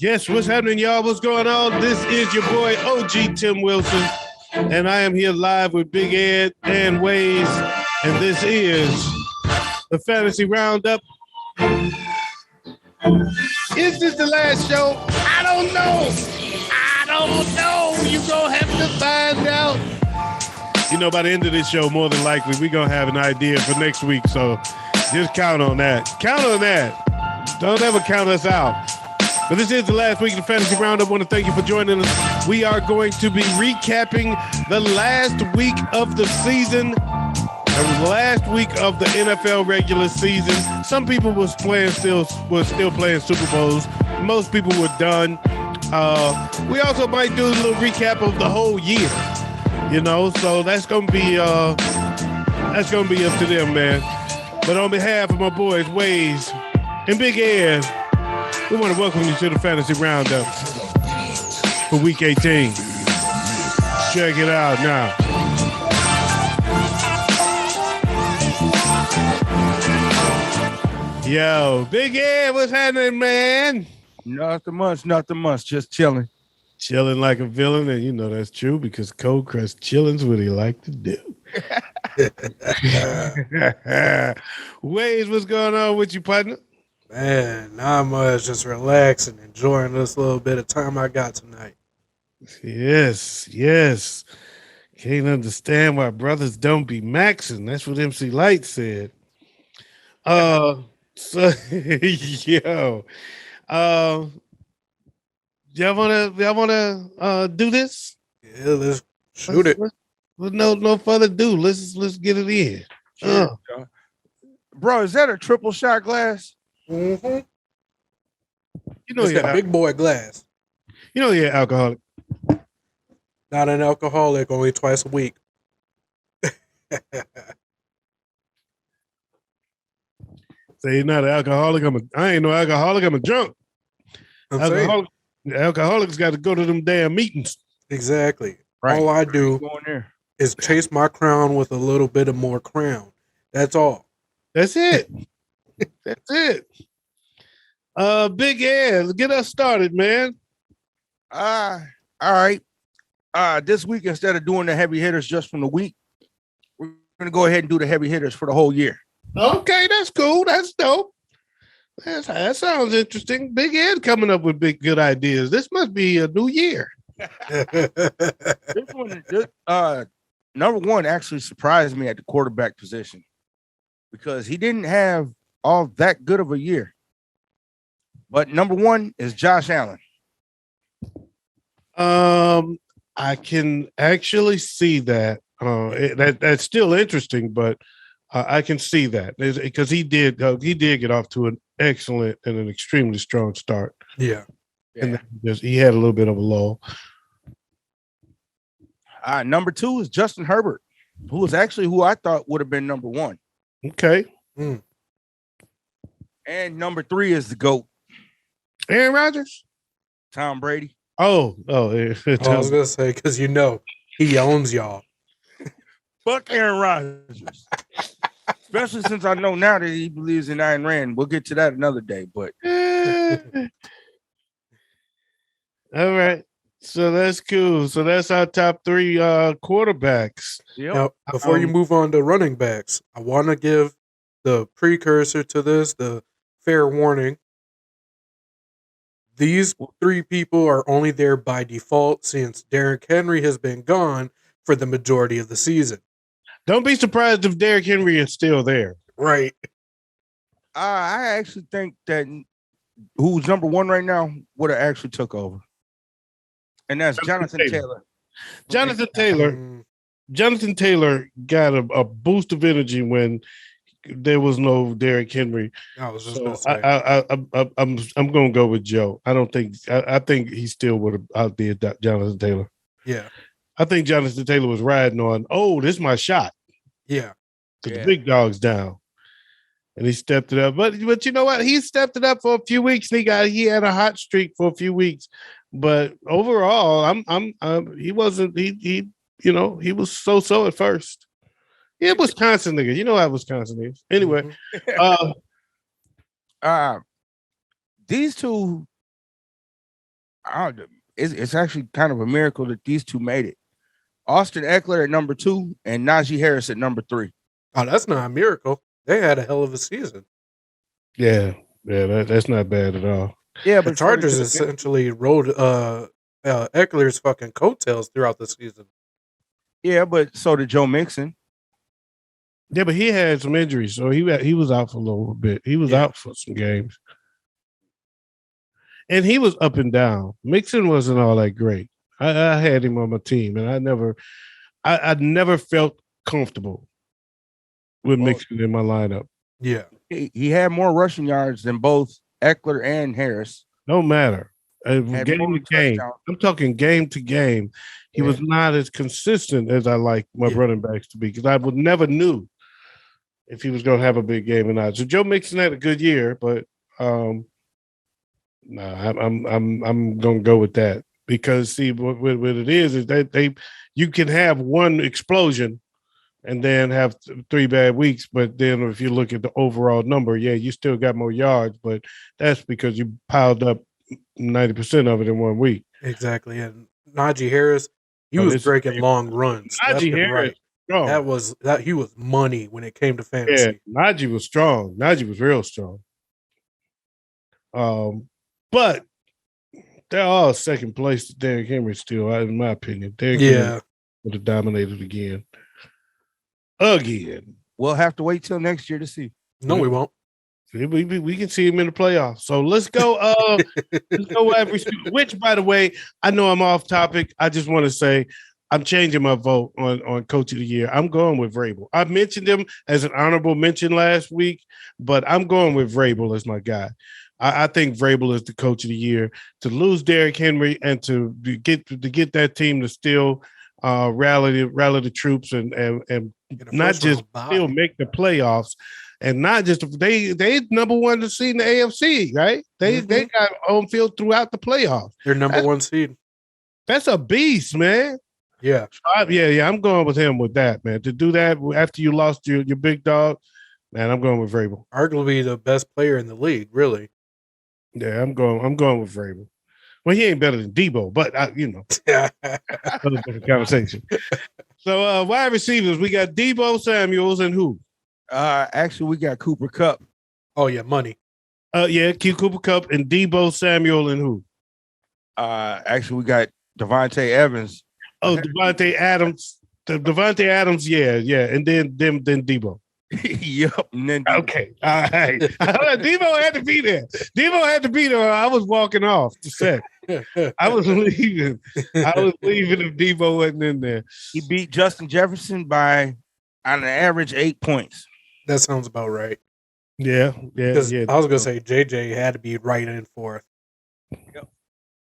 Yes, what's happening, y'all? What's going on? This is your boy, OG Tim Wilson, and I am here live with Big Ed and Waze, and this is the Fantasy Roundup. Is this the last show? I don't know. You're going to have to find out. You know, by the end of this show, more than likely, we're going to have an idea for next week, so just count on that. Count on that. Don't ever count us out. But this is the last week of the Fantasy Roundup. I want to thank you for joining us. We are going to be recapping the last week of the season, the last week of the NFL regular season. Some people were still playing Super Bowls. Most people were done. We also might do a little recap of the whole year, you know. So that's gonna be up to them, man. But on behalf of my boys, Waze and Big Ed, we want to welcome you to the Fantasy Roundup for Week 18. Check it out now. Yo, Big Ed, what's happening, man? Nothing much. Just chilling. Chilling like a villain, and you know that's true because Cold Crust chilling's what he like to do. Waze, what's going on with you, partner? Man, not much. Just relaxing, enjoying this little bit of time I got tonight. Yes. Can't understand why brothers don't be maxing. That's what MC Light said. So yo, y'all wanna do this? Yeah, let's shoot it. With no further ado, let's get it in. Sure. Bro, is that a triple shot glass? Mm-hmm. You know, it's got big boy glass. You know, you're alcoholic. Not an alcoholic, only twice a week. Say you're not an alcoholic. I ain't no alcoholic. I'm a drunk. Alcoholics got to go to them damn meetings. Exactly. Right. All I do is chase my crown with a little bit of more crown. That's all. That's it. That's it. Big Ed, get us started, man. All right. This week, instead of doing the heavy hitters just from the week, we're gonna go ahead and do the heavy hitters for the whole year. Okay, that's cool. That's dope. That sounds interesting. Big Ed coming up with good ideas. This must be a new year. This one, number one, actually surprised me at the quarterback position because he didn't have all that good of a year. But number one is Josh Allen. I can actually see that. That's still interesting, but I can see that because he did get off to an excellent and an extremely strong start. Yeah. And he had a little bit of a lull. Number two is Justin Herbert, who was actually who I thought would have been number one. Okay. And number three is the GOAT. Aaron Rodgers? Tom Brady. Oh, I was going to say, because he owns y'all. Fuck Aaron Rodgers. Especially since I know now that he believes in Ayn Rand. We'll get to that another day, but. All right. So that's cool. So that's our top three quarterbacks. Yep. Now, before you move on to running backs, I want to give the precursor to this, the fair warning. These three people are only there by default since Derrick Henry has been gone for the majority of the season. Don't be surprised if Derrick Henry is still there. Right. I actually think that who's number one right now would have actually took over. And that's Jonathan Taylor. Jonathan Taylor got a boost of energy when there was no Derrick Henry. I was just going to say. I'm going to go with Joe. I think he still would have outdid Jonathan Taylor. Yeah. I think Jonathan Taylor was riding on, this is my shot. Yeah. The big dog's down. And he stepped it up. But you know what? He stepped it up for a few weeks and he had a hot streak for a few weeks. But overall, he was so at first. Yeah, Wisconsin nigga. You know how Wisconsin is. Anyway, these two It's actually kind of a miracle that these two made it. Austin Eckler at number 2 and Najee Harris at number 3. Oh, that's not a miracle. They had a hell of a season. Yeah, that's not bad at all. Yeah, The but Chargers essentially rode Eckler's fucking coattails throughout the season. Yeah, but so did Joe Mixon. Yeah, but he had some injuries, so he was out for a little bit. He was out for some games. And he was up and down. Mixon wasn't all that great. I had him on my team, and I never felt comfortable with Mixon in my lineup. Yeah. He had more rushing yards than both Eckler and Harris. No matter. Game to game. touchdowns. I'm talking game to game. He was not as consistent as I like my running backs to be, because I would never knew if he was going to have a big game or not. So Joe Mixon had a good year, but I'm going to go with that, because see what it is that you can have one explosion and then have 3 bad weeks, but then if you look at the overall number, you still got more yards, but that's because you piled up 90% of it in 1 week. Exactly. And Najee Harris, he was breaking long runs. Najee Harris, right. He was money when it came to fantasy. Yeah, Najee was strong. Najee was real strong. But they're all second place to Derrick Henry still, in my opinion. Derrick Henry would have dominated again. We'll have to wait till next year to see. No, we won't. We can see him in the playoffs. So let's go. Let's go wide receiver. Which, by the way, I know I'm off topic. I just want to say I'm changing my vote on Coach of the Year. I'm going with Vrabel. I mentioned him as an honorable mention last week, but I'm going with Vrabel as my guy. I think Vrabel is the Coach of the Year. To lose Derrick Henry and to get that team to still rally the troops and not just still make the playoffs. And not just they number 1 seed in the AFC, right? They got home field throughout the playoffs. They're number 1 seed. That's a beast, man. Yeah. I'm going with him with that, man. To do that after you lost your big dog, man, I'm going with Vrabel. Arguably the best player in the league, really. Yeah, I'm going with Vrabel. Well, he ain't better than Debo, but that's a different conversation. So wide receivers, we got Debo Samuels and who? Actually, we got Cooper Kupp. Oh yeah, money. Cooper Kupp and Debo Samuel and who? Actually, we got Devontae Evans. Oh, Devontae Adams. Devontae Adams, yeah, and then Debo. Yep. And then okay, all right. Debo had to be there. Or I was walking off the set. I was leaving. If Debo wasn't in there. He beat Justin Jefferson by, on an average, 8 points. That sounds about right. Yeah. I was gonna say JJ had to be right in 4th. Yep.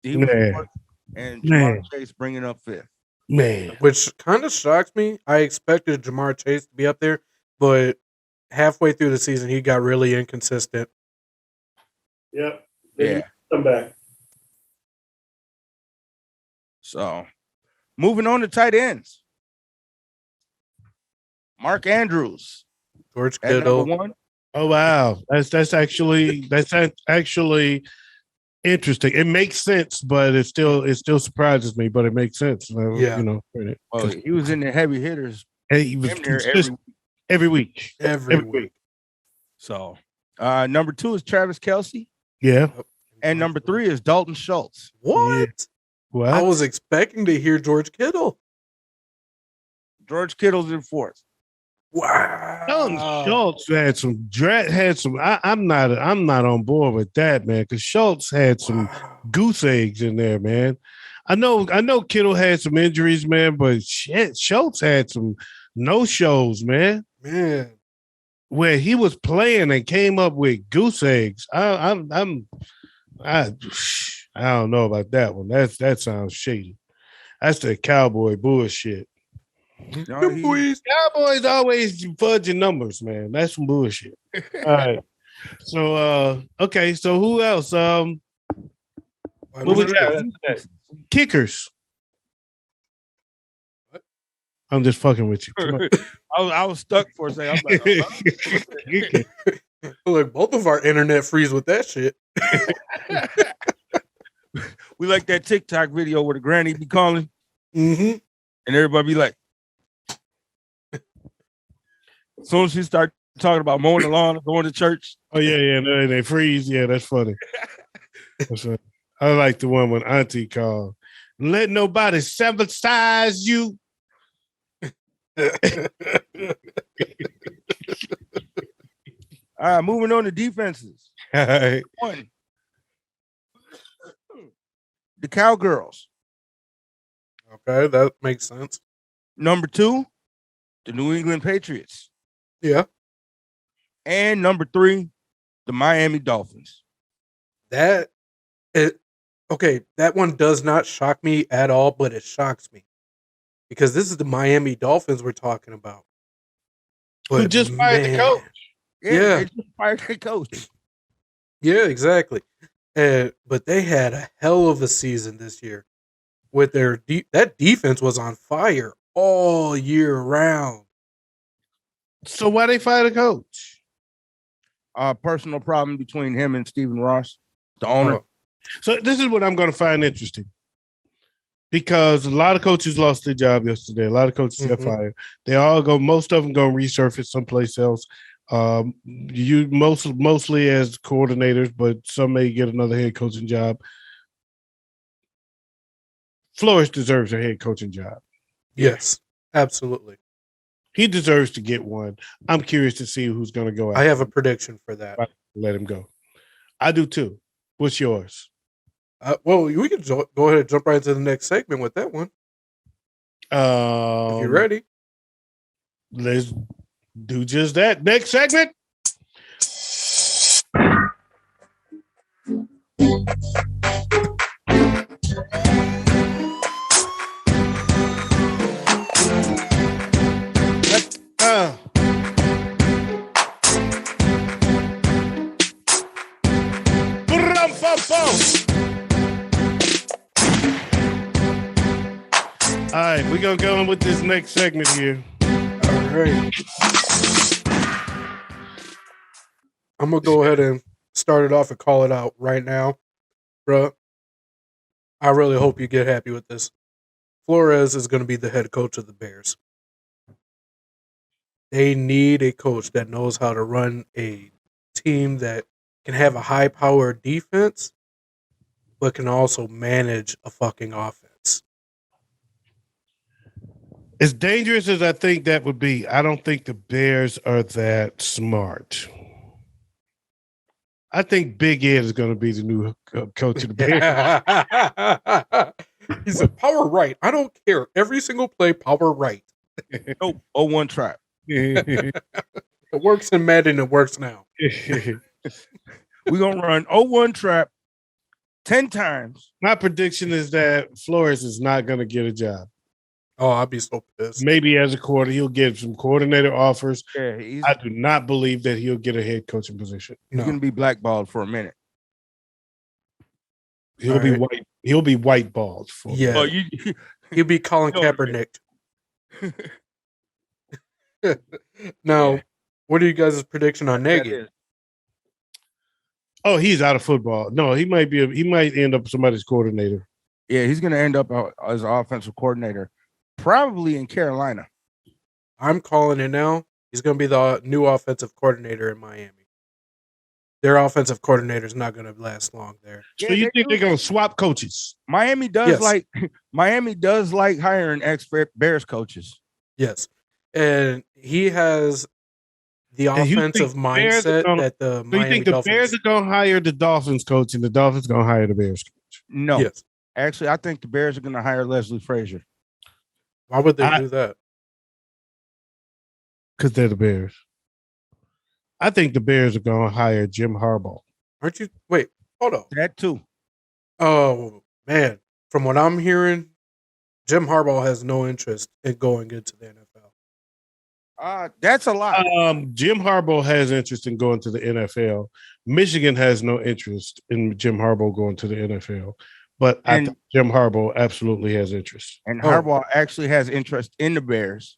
He was 4th, and Jamar Chase bringing up 5th. Man, which kind of shocks me. I expected Jamar Chase to be up there, but halfway through the season, he got really inconsistent. Yep. Yeah. Come back. So, moving on to tight ends. Mark Andrews, George at Kittle. number 1. Oh wow, that's actually interesting. It makes sense, but it still surprises me. But it makes sense. Yeah, Well, he was in the heavy hitters. He was every week. Every week. So, number 2 is Travis Kelce. Yeah, and number 3 is Dalton Schultz. What? Yeah. What? I was expecting to hear George Kittle. George Kittle's in 4th. Wow. Dalton Schultz had some. I'm not on board with that, man. Because Schultz had some goose eggs in there, man. I know Kittle had some injuries, man, but shit, Schultz had some no-shows, man. Man, where he was playing and came up with goose eggs. I don't know about that one. That sounds shady. That's the cowboy bullshit. Cowboys always fudging numbers, man. That's some bullshit. All right. So okay, so who else? What we got? Kickers. What? I'm just fucking with you. I was stuck for a second. I was like, look, both of our internet freeze with that shit. We like that TikTok video where the granny be calling, Mm-hmm. and everybody be like, as soon as she start talking about mowing the lawn or going to church. Oh yeah, they freeze. Yeah, that's funny. That's funny. I like the one when Auntie called. Let nobody sabotage you. All right, moving on to defenses. All right. One, the Cowgirls. Okay, that makes sense. Number 2, the New England Patriots. Yeah. And number 3, the Miami Dolphins. That one does not shock me at all, but it shocks me because this is the Miami Dolphins we're talking about. But Who just fired the coach? Yeah. They just fired the coach. Yeah, exactly. But they had a hell of a season this year. With their that defense was on fire all year round. So why they fire the coach? Personal problem between him and Stephen Ross, the owner. Oh. So this is what I'm going to find interesting. Because a lot of coaches lost their job yesterday. A lot of coaches got fired. They all go. Most of them going to resurface someplace else. You mostly as coordinators, but some may get another head coaching job. Flores deserves a head coaching job. Yes, absolutely. He deserves to get one. I'm curious to see who's going to go out. I have a prediction for that. Let him go. I do too. What's yours? Well, we can go ahead and jump right into the next segment with that one. If you're ready. Let's do just that. Next segment. All right, we're going to go on with this next segment here. All right. I'm going to go ahead and start it off and call it out right now. Bro, I really hope you get happy with this. Flores is going to be the head coach of the Bears. They need a coach that knows how to run a team that can have a high-powered defense, but can also manage a fucking offense. As dangerous as I think that would be, I don't think the Bears are that smart. I think Big Ed is going to be the new coach of the Bears. He said, power right. I don't care. Every single play, power right. Nope. 0-1 trap. It works in Madden. It works now. We're going to run 0-1 trap 10 times. My prediction is that Flores is not going to get a job. Oh, I'd be so pissed. Maybe as a quarter, he'll get some coordinator offers. Yeah, I do not believe that he'll get a head coaching position. He's going to be blackballed for a minute. He'll be white. He'll be whiteballed for. Yeah, Oh, he'll be Colin Kaepernick. Now, what are you guys' prediction on Nagy? Oh, he's out of football. No, he might end up somebody's coordinator. Yeah, he's going to end up as an offensive coordinator, probably in Carolina. I'm calling it now. He's going to be the new offensive coordinator in Miami. Their offensive coordinator is not going to last long there. So you think they're going to swap coaches? Miami does like hiring ex-Bears coaches. Yes, and he has the offensive mindset that the Miami you think the Dolphins. Bears are going to hire the Dolphins coach and the Dolphins are going to hire the Bears coach? No. Yes. Actually, I think the Bears are going to hire Leslie Frazier. Why would they do that? Because they're the Bears. I think the Bears are going to hire Jim Harbaugh. Aren't you? Wait, hold on. That too. Oh, man. From what I'm hearing, Jim Harbaugh has no interest in going into the NFL. That's a lot. Jim Harbaugh has interest in going to the NFL. Michigan has no interest in Jim Harbaugh going to the NFL. But I think Jim Harbaugh absolutely has interest. And Harbaugh actually has interest in the Bears.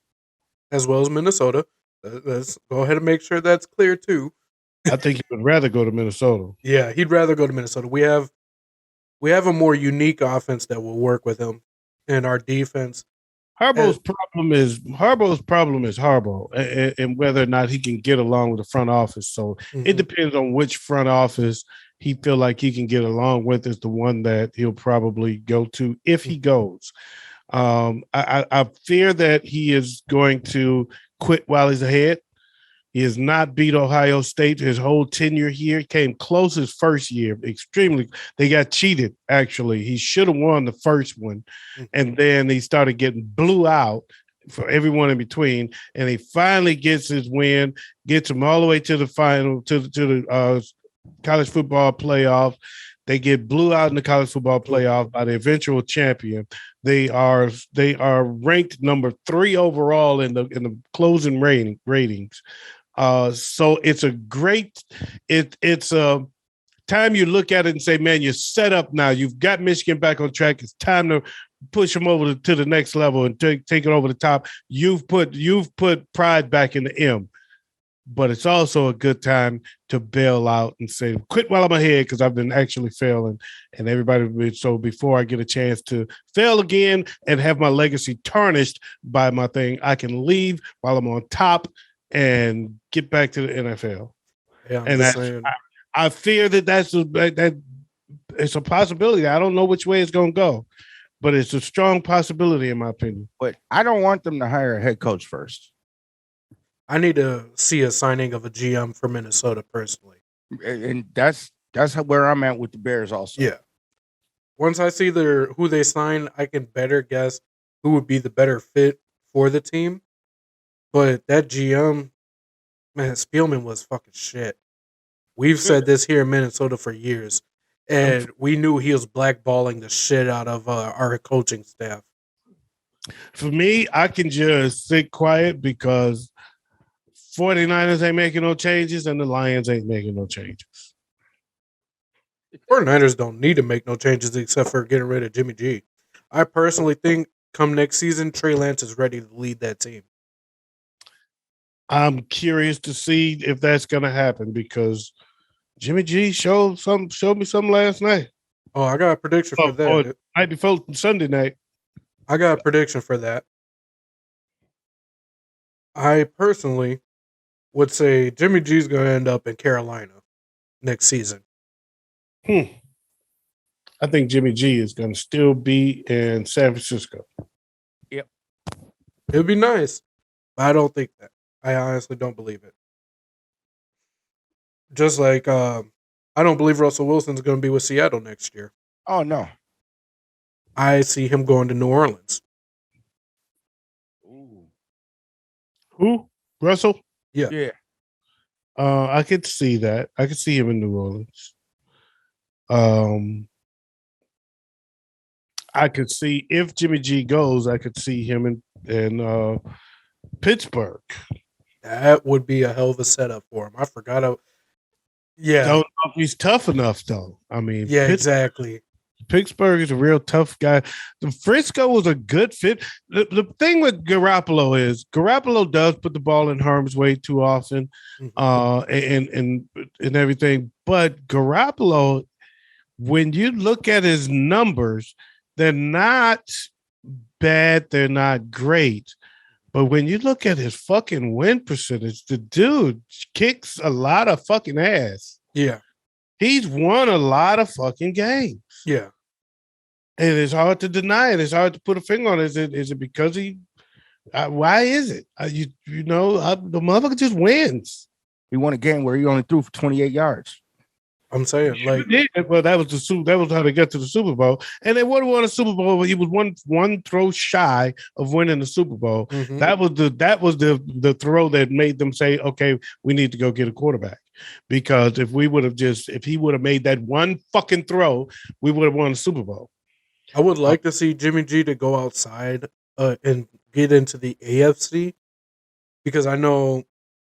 As well as Minnesota. Let's go ahead and make sure that's clear, too. I think he would rather go to Minnesota. Yeah, he'd rather go to Minnesota. We have we have a more unique offense that will work with him, and our defense. Harbaugh's problem is Harbaugh and whether or not he can get along with the front office. So it depends on which front office he feel like he can get along with is the one that he'll probably go to if he goes. I fear that he is going to quit while he's ahead. He has not beat Ohio State his whole tenure here. Came close his first year, extremely. They got cheated, actually. He should have won the first one. And then he started getting blew out for everyone in between. And he finally gets his win, gets him all the way to the final, to the college football playoff. They get blew out in the college football playoff by the eventual champion. They are ranked number 3 overall in the closing ratings. So it's a great, it's a time you look at it and say, man, you're set up now. You've got Michigan back on track. It's time to push them over to the next level and take it over the top. You've put pride back in the M, but it's also a good time to bail out and say, quit while I'm ahead because I've been actually failing. And everybody, so before I get a chance to fail again and have my legacy tarnished by my thing, I can leave while I'm on top and get back to the NFL. Yeah, and I fear that it's a possibility. I don't know which way it's going to go, but it's a strong possibility in my opinion. But I don't want them to hire a head coach first. I need to see a signing of a GM for Minnesota personally. And that's where I'm at with the Bears also. Yeah. Once I see who they sign, I can better guess who would be the better fit for the team. But that GM, man, Spielman was fucking shit. We've said this here in Minnesota for years, and we knew he was blackballing the shit out of our coaching staff. For me, I can just sit quiet because 49ers ain't making no changes and the Lions ain't making no changes. 49ers don't need to make no changes except for getting rid of Jimmy G. I personally think come next season, Trey Lance is ready to lead that team. I'm curious to see if that's going to happen because Jimmy G showed me something last night. Oh, I got a prediction for that. Night before Sunday night. I got a prediction for that. I personally would say Jimmy G's going to end up in Carolina next season. I think Jimmy G is going to still be in San Francisco. Yep. It would be nice, but I don't think that. I honestly don't believe it. Just like I don't believe Russell Wilson's going to be with Seattle next year. Oh, no. I see him going to New Orleans. Ooh. Who? Russell? Yeah. I could see that. I could see him in New Orleans. I could see if Jimmy G goes, I could see him in Pittsburgh. That would be a hell of a setup for him. I forgot. Don't know if he's tough enough, though. I mean, yeah, exactly. Pittsburgh is a real tough guy. The Frisco was a good fit. The thing with Garoppolo is Garoppolo does put the ball in harm's way too often, and everything. But Garoppolo, when you look at his numbers, they're not bad. They're not great. But when you look at his fucking win percentage, the dude kicks a lot of fucking ass. Yeah. He's won a lot of fucking games. Yeah. And it's hard to deny it. It's hard to put a finger on it. Is it because why is it? The motherfucker just wins. He won a game where he only threw for 28 yards. I'm saying, like, well, that was how they got to the Super Bowl, and they would have won a Super Bowl. He was one throw shy of winning the Super Bowl. Mm-hmm. That was the throw that made them say, "Okay, we need to go get a quarterback." Because if he would have made that one fucking throw, we would have won the Super Bowl. I would like to see Jimmy G to go outside and get into the AFC, because I know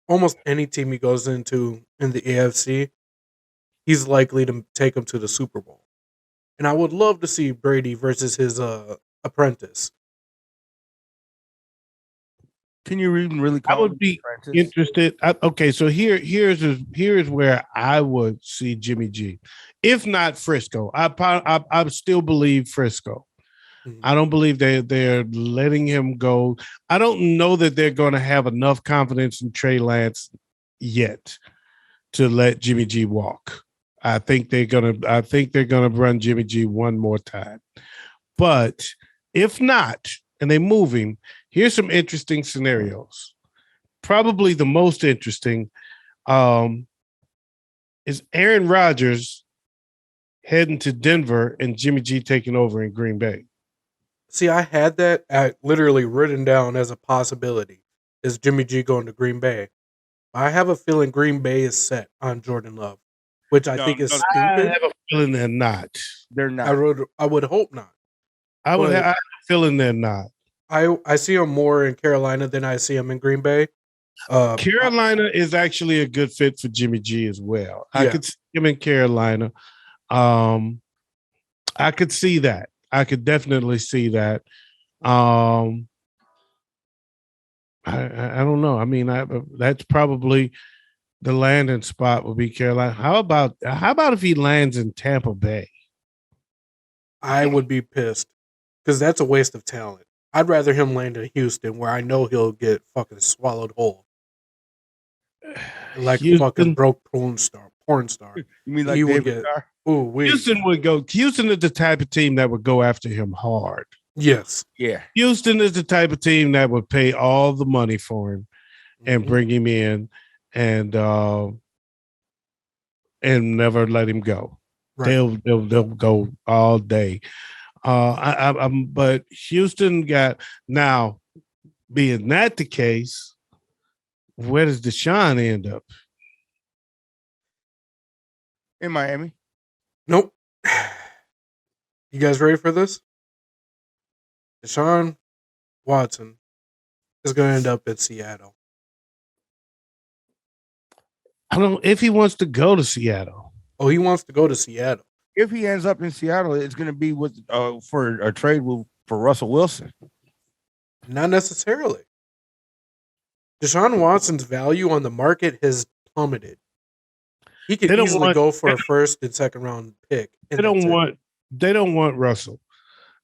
almost any team he goes into in the AFC, he's likely to take him to the Super Bowl. And I would love to see Brady versus his apprentice. Can you even really I call would him be Francis? interested. Okay, so here's where I would see Jimmy G, if not Frisco. I still believe Frisco. I don't believe they're letting him go. I don't know that they're going to have enough confidence in Trey Lance yet to let Jimmy G walk. I think they're gonna run Jimmy G one more time. But if not, and they move him, here's some interesting scenarios. Probably the most interesting is Aaron Rodgers heading to Denver and Jimmy G taking over in Green Bay. See, I had that literally written down as a possibility. Is Jimmy G going to Green Bay? I have a feeling Green Bay is set on Jordan Love, which I think is I stupid. have a feeling they're not. They're not. I would hope not. I have a feeling they're not. I see him more in Carolina than I see him in Green Bay. Carolina is actually a good fit for Jimmy G as well. I could see him in Carolina. I could see that. I could definitely see that. I don't know. I mean, that's probably the landing spot would be Carolina. How about if he lands in Tampa Bay? I would be pissed because that's a waste of talent. I'd rather him land in Houston, where I know he'll get fucking swallowed whole, like a fucking broke porn star. You mean like he David would get? Houston would go. Houston is the type of team that would go after him hard. Yes. Yeah. Houston is the type of team that would pay all the money for him and bring him in and never let him go. Right. They'll go all day. But Houston got now. Being that the case, where does Deshaun end up? In Miami. Nope. You guys ready for this? Deshaun Watson is going to end up at Seattle. I don't know if he wants to go to Seattle. Oh, he wants to go to Seattle. If he ends up in Seattle, it's going to be with for a trade for Russell Wilson. Not necessarily. Deshaun Watson's value on the market has plummeted. He could easily go for a first and second round pick. They don't want Russell.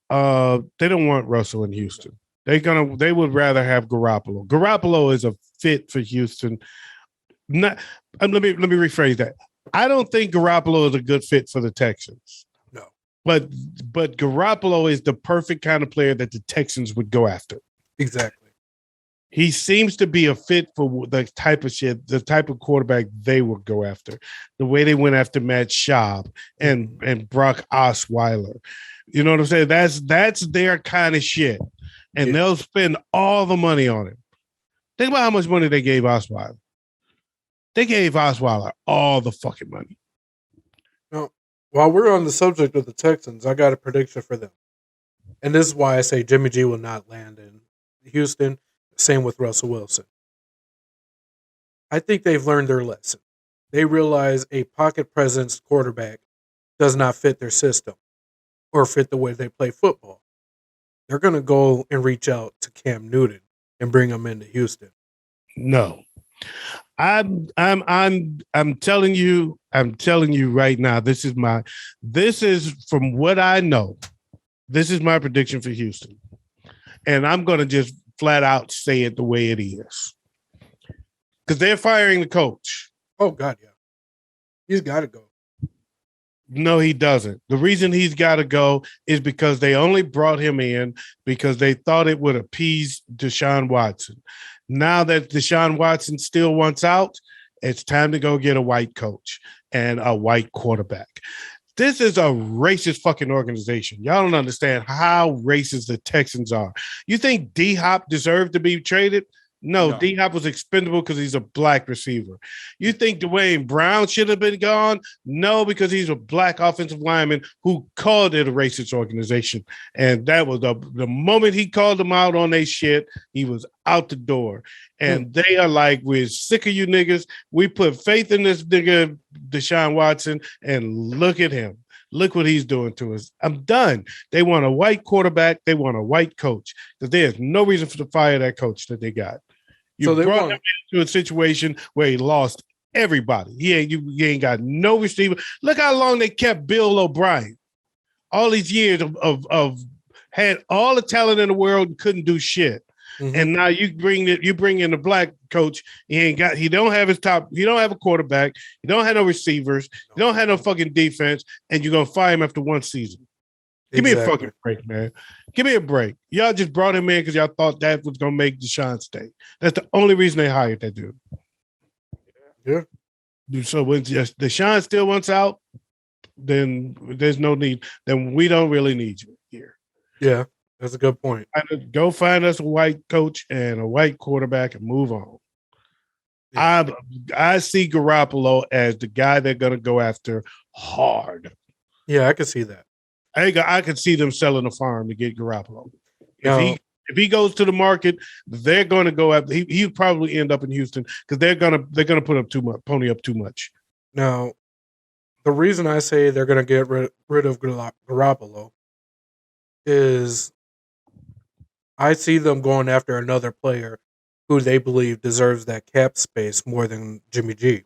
They don't want Russell in Houston. They would rather have Garoppolo. Garoppolo is a fit for Houston. Let me rephrase that. I don't think Garoppolo is a good fit for the Texans. No. But Garoppolo is the perfect kind of player that the Texans would go after. Exactly. He seems to be a fit for the type of quarterback they would go after. The way they went after Matt Schaub and Brock Osweiler. You know what I'm saying? That's their kind of shit. And they'll spend all the money on him. Think about how much money they gave Osweiler. They gave Osweiler all the fucking money. Now, while we're on the subject of the Texans, I got a prediction for them. And this is why I say Jimmy G will not land in Houston. Same with Russell Wilson. I think they've learned their lesson. They realize a pocket presence quarterback does not fit their system or fit the way they play football. They're going to go and reach out to Cam Newton and bring him into Houston. No. I'm telling you right now, this is from what I know. This is my prediction for Houston. And I'm going to just flat out say it the way it is. Because they're firing the coach. Oh, God, yeah. He's got to go. No, he doesn't. The reason he's got to go is because they only brought him in because they thought it would appease Deshaun Watson. Now that Deshaun Watson still wants out, it's time to go get a white coach and a white quarterback. This is a racist fucking organization. Y'all don't understand how racist the Texans are. You think D-Hop deserved to be traded? No. D-Hop was expendable because he's a black receiver. You think Dwayne Brown should have been gone? No, because he's a black offensive lineman who called it a racist organization. And that was the moment he called them out on their shit, he was out the door. And they are like, we're sick of you niggas. We put faith in this nigga, Deshaun Watson, and look at him. Look what he's doing to us. I'm done. They want a white quarterback. They want a white coach. Because there's no reason to fire that coach that they got. You So they brought won. him into a situation where he lost everybody. He ain't got no receiver. Look how long they kept Bill O'Brien. All these years of had all the talent in the world and couldn't do shit. Mhm. And now you bring in a black coach. He don't have a quarterback. He don't have no receivers. He don't have no fucking defense. And you're gonna fire him after one season. Give me a fucking break, man. Give me a break. Y'all just brought him in because y'all thought that was gonna make Deshaun stay. That's the only reason they hired that dude. Yeah. So when Deshaun still wants out, then there's no need. Then we don't really need you here. Yeah, that's a good point. Go find us a white coach and a white quarterback and move on. Yeah. I see Garoppolo as the guy they're going to go after hard. Yeah, I can see that. I could see them selling a farm to get Garoppolo. If he goes to the market, they're going to go after. He'll probably end up in Houston because they're gonna put up too much, pony up too much. Now, the reason I say they're going to get rid of Garoppolo is I see them going after another player who they believe deserves that cap space more than Jimmy G.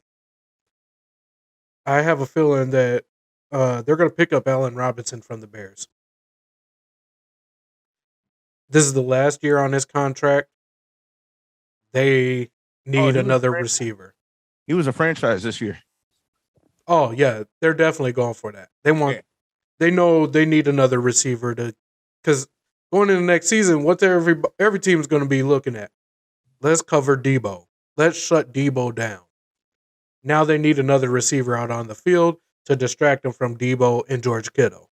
I have a feeling that they're going to pick up Allen Robinson from the Bears. This is the last year on his contract. They need another receiver. He was a franchise this year. Oh yeah, they're definitely going for that. They know they need another receiver because going into the next season, what every team's going to be looking at. Let's cover Debo. Let's shut Debo down. Now they need another receiver out on the field to distract them from Debo and George Kittle.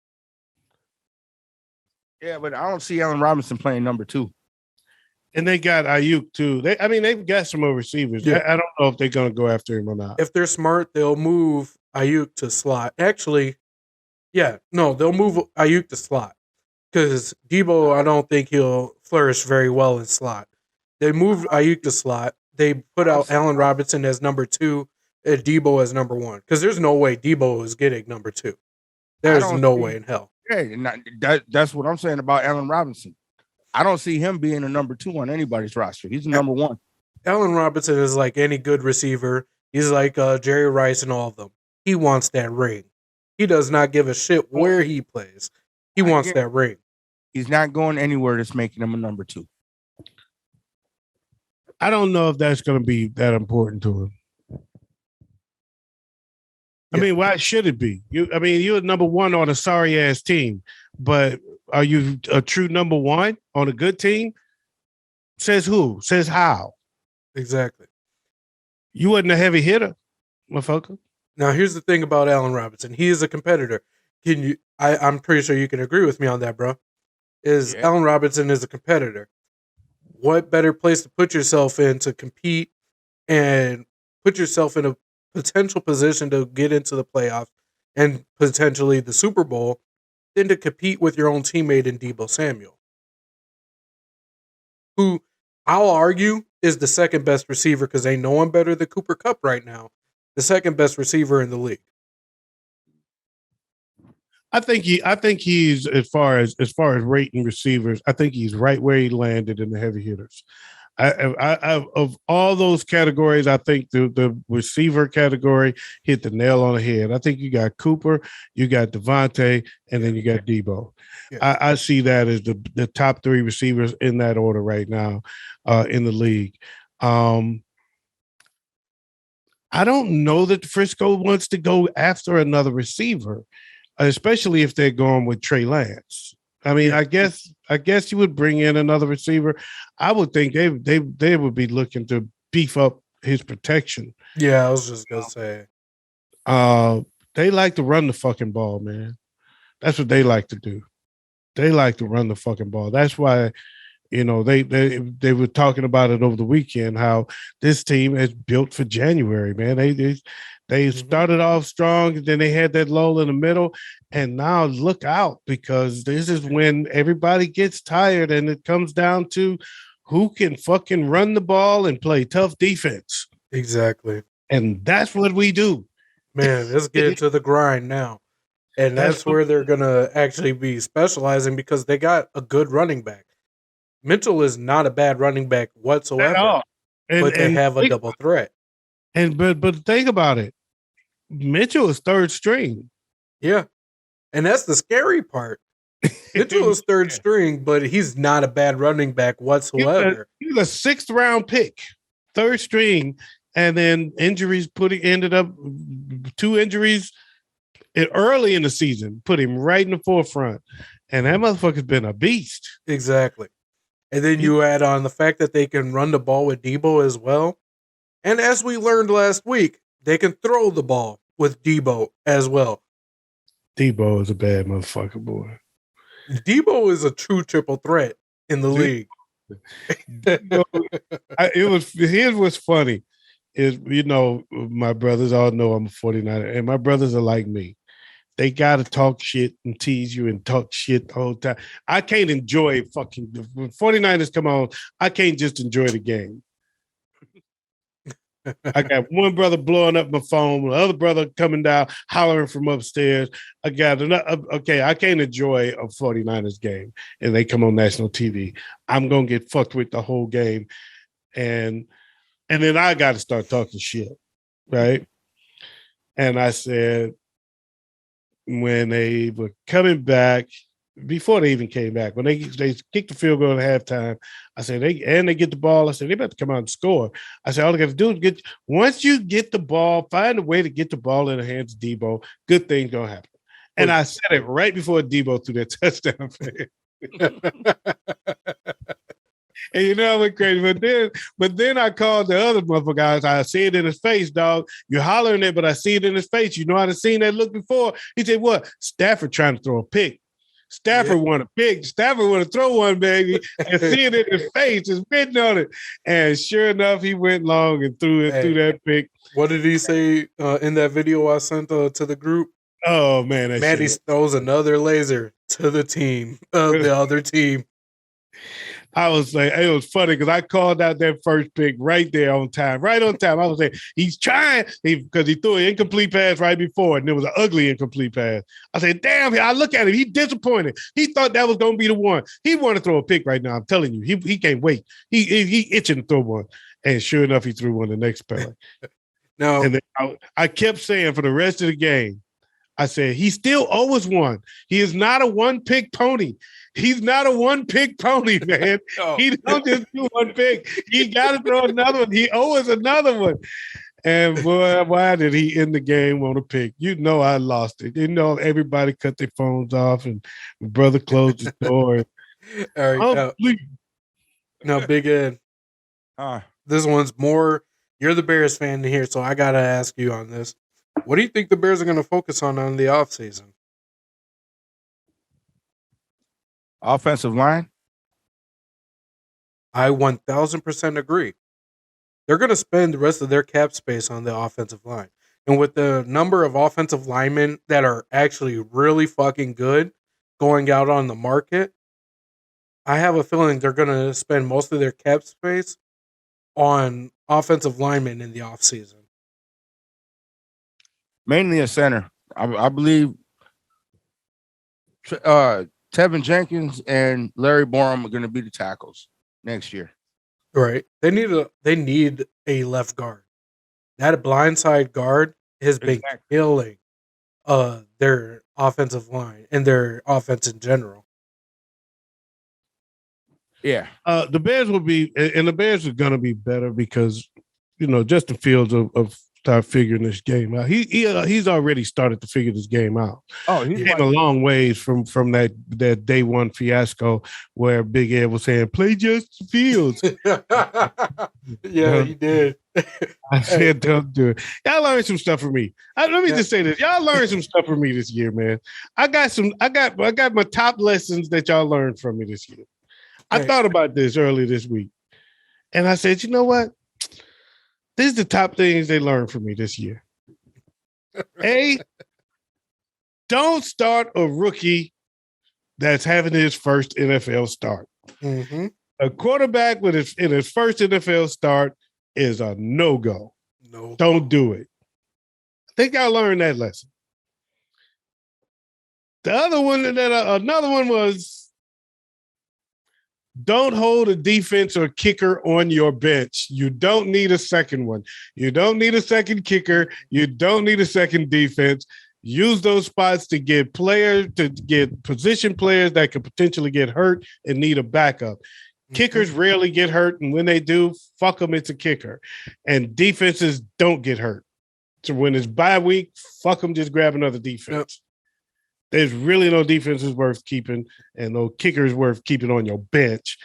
Yeah, but I don't see Allen Robinson playing number 2. And they got Ayuk too. They've got some more receivers. Yeah. I don't know if they're going to go after him or not. If they're smart, they'll move Ayuk to slot. Actually, they'll move Ayuk to slot because Debo, I don't think he'll flourish very well in slot. They moved Ayuk to slot. They put out Allen Robinson as number 2 and Debo as number 1 because there's no way Debo is getting number 2. There's no way in hell. Yeah, that's what I'm saying about Allen Robinson. I don't see him being a number 2 on anybody's roster. He's a number 1. Allen Robinson is like any good receiver. He's like Jerry Rice and all of them. He wants that ring. He does not give a shit where he plays. He wants that ring. He's not going anywhere that's making him a number 2. I don't know if that's going to be that important to him. I mean, why should it be? You're number 1 on a sorry ass team, but are you a true number 1 on a good team? Says who? Says how? Exactly. You wasn't a heavy hitter, motherfucker. Now, here's the thing about Allen Robinson. He is a competitor. I'm pretty sure you can agree with me on that, bro. Allen Robinson is a competitor. What better place to put yourself in to compete and put yourself in a potential position to get into the playoffs and potentially the Super Bowl than to compete with your own teammate in Deebo Samuel, who I'll argue is the second best receiver because ain't no one better than Cooper Kupp right now. The second best receiver in the league. I think he's as far as rating receivers, I think he's right where he landed in the heavy hitters. I of all those categories, I think the receiver category hit the nail on the head. I think you got Cooper, you got Devontae, and then you got Debo. Yeah. I see that as the top 3 receivers in that order right now in the league. I don't know that Frisco wants to go after another receiver, especially if they're going with Trey Lance. I mean, I guess you would bring in another receiver. I would think they would be looking to beef up his protection. Yeah, I was just gonna say. They like to run the fucking ball, man. That's what they like to do. They like to run the fucking ball. That's why, they were talking about it over the weekend, how this team is built for January, man. They started off strong, then they had that lull in the middle, and now look out because this is when everybody gets tired and it comes down to who can fucking run the ball and play tough defense. Exactly. And that's what we do. Man, let's get into the grind now. And that's where they're going to actually be specializing because they got a good running back. Mitchell is not a bad running back whatsoever. but they have a double threat. But think about it. Mitchell is third string. Yeah. And that's the scary part. Mitchell is third string, but he's not a bad running back whatsoever. He's a 6th round pick, third string, and then injuries ended up 2 injuries early in the season, put him right in the forefront. And that motherfucker's been a beast. Exactly. And then you add on the fact that they can run the ball with Debo as well. And as we learned last week, they can throw the ball with Debo as well. Debo is a bad motherfucker, boy. Debo is a true triple threat in the league. Here's what's funny is, my brothers all know I'm a 49er, and my brothers are like me. They got to talk shit and tease you and talk shit the whole time. I can't enjoy when 49ers come on. I can't just enjoy the game. I got one brother blowing up my phone, the other brother coming down, hollering from upstairs. I got another. Okay, I can't enjoy a 49ers game and they come on national TV. I'm going to get fucked with the whole game. And then I got to start talking shit, right? And I said, when they were coming back, before they even came back, when they kicked the field goal at halftime, I said, they get the ball. I said, they better come out and score. I said, all they got to do is once you get the ball, find a way to get the ball in the hands of Debo, good things going to happen. And I said it right before Debo threw that touchdown. And I went crazy. But then I called the other motherfucker guys. I see it in his face, dog. You're hollering it, but I see it in his face. I'd seen that look before. He said, what? Stafford trying to throw a pick. Stafford want a pick. Stafford want to throw one, baby, and see it in his face, just spitting on it. And sure enough, he went long and threw that pick. What did he say in that video I sent to the group? Oh, man. Matty throws another laser to the team, the other team. I was like, it was funny because I called out that first pick right there on time. Right on time. I was saying, he's trying, because he threw an incomplete pass right before, and it was an ugly incomplete pass. I said, damn, I look at him. He's disappointed. He thought that was going to be the one. He wanted to throw a pick right now. I'm telling you. He can't wait. He itching to throw one. And sure enough, he threw one the next play. No. And then I kept saying for the rest of the game, I said, he still owes one. He is not a one-pick pony. He's not a one-pick pony, man. No. He don't just do one pick. He got to throw another one. He owes another one. And, boy, why did he end the game on a pick? I lost it. Everybody cut their phones off, and my brother closed the door. All right. Now, Big Ed, this one's more – you're the Bears fan here, so I got to ask you on this. What do you think the Bears are going to focus on the offseason? Offensive line? I 1,000% agree. They're going to spend the rest of their cap space on the offensive line. And with the number of offensive linemen that are actually really fucking good going out on the market, I have a feeling they're going to spend most of their cap space on offensive linemen in the offseason. Mainly a center. I believe Tevin Jenkins and Larry Borum are going to be the tackles next year. Right. They need a left guard. That blindside guard has been killing their offensive line and their offense in general. Yeah. The Bears will be, and the Bears are going to be better because, Justin Fields of start figuring this game out. He's already started to figure this game out. Oh, he came a long ways from that day one fiasco where Big Ed was saying, "Play Justin Fields." Yeah, he did. I said, "Don't do it." Y'all learned some stuff from me. Let me just say this: y'all learned some stuff from me this year, man. I got my top lessons that y'all learned from me this year. I thought about this earlier this week, and I said, you know what? These are the top things they learned from me this year. A, don't start a rookie that's having his first NFL start. Mm-hmm. A quarterback in his first NFL start is a no-go. No. Don't do it. I think I learned that lesson. The other one, another one was, Don't hold a defense or kicker on your bench. You don't need a second one. You don't need a second kicker. You don't need a second defense. Use those spots to get position players that could potentially get hurt and need a backup. Kickers rarely get hurt, and when they do, fuck them, it's a kicker. And defenses don't get hurt. So when it's bye week, fuck them, just grab another defense. Yep. There's really no defenses worth keeping and no kickers worth keeping on your bench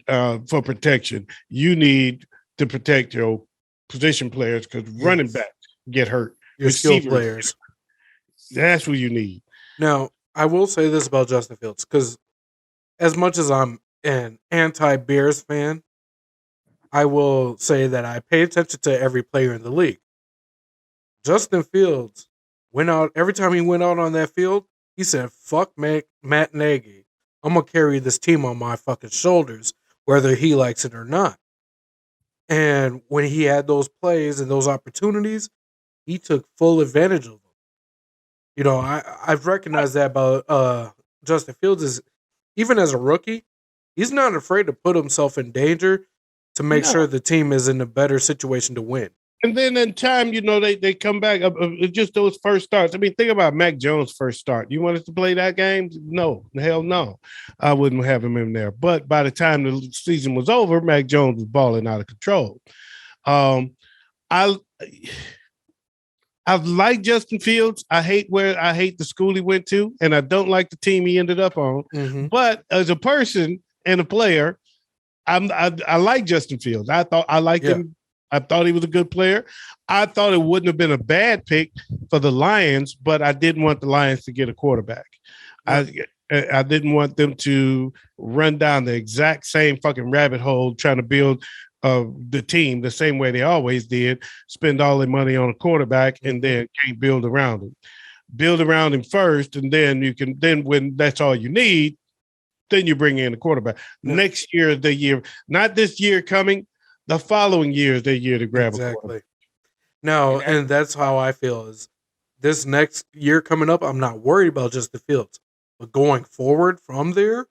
for protection. You need to protect your position players because running backs get hurt. Your skill players. That's what you need. Now, I will say this about Justin Fields because as much as I'm an anti-Bears fan, I will say that I pay attention to every player in the league. Justin Fields went out, every time he went out on that field, he said, fuck Matt Nagy. I'm going to carry this team on my fucking shoulders, whether he likes it or not. And when he had those plays and those opportunities, he took full advantage of them. You know, I've recognized that about Justin Fields is, even as a rookie, he's not afraid to put himself in danger to make sure the team is in a better situation to win. And then in time, you know, they come back. Just those first starts. I mean, think about Mac Jones' first start. You want us to play that game? No. Hell no. I wouldn't have him in there. But by the time the season was over, Mac Jones was balling out of control. I've liked Justin Fields. I hate the school he went to, and I don't like the team he ended up on. Mm-hmm. But as a person and a player, I like Justin Fields. I liked him. I thought he was a good player. I thought it wouldn't have been a bad pick for the Lions, but I didn't want the Lions to get a quarterback. I didn't want them to run down the exact same fucking rabbit hole trying to build the team the same way they always did, spend all their money on a quarterback and then can't build around him. Build around him first, and then when that's all you need, then you bring in a quarterback. Next year is the year, not this year coming. The following year is their year to grab a quarterback. No, and that's how I feel is this next year coming up, I'm not worried about just the Fields. But going forward from there,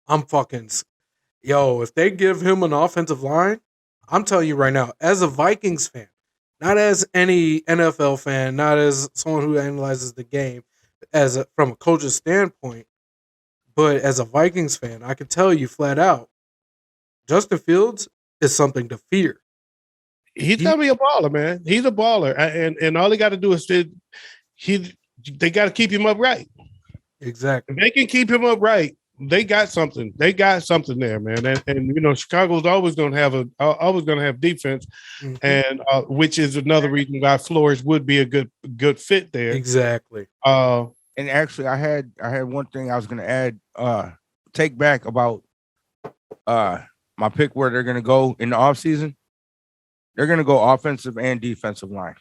I'm fucking if they give him an offensive line, I'm telling you right now, as a Vikings fan, not as any NFL fan, not as someone who analyzes the game from a coach's standpoint, but as a Vikings fan, I can tell you flat out, Justin Fields is something to fear. He's gonna be a baller, man. He's a baller, and all they got to do is they got to keep him upright. Exactly. If they can keep him upright, they got something. They got something there, man. And you know, Chicago's always gonna have defense, and which is another reason why Flores would be a good fit there. Exactly. And actually, I had one thing I was gonna add. Take back about my pick where they're going to go in the offseason. They're going to go offensive and defensive line.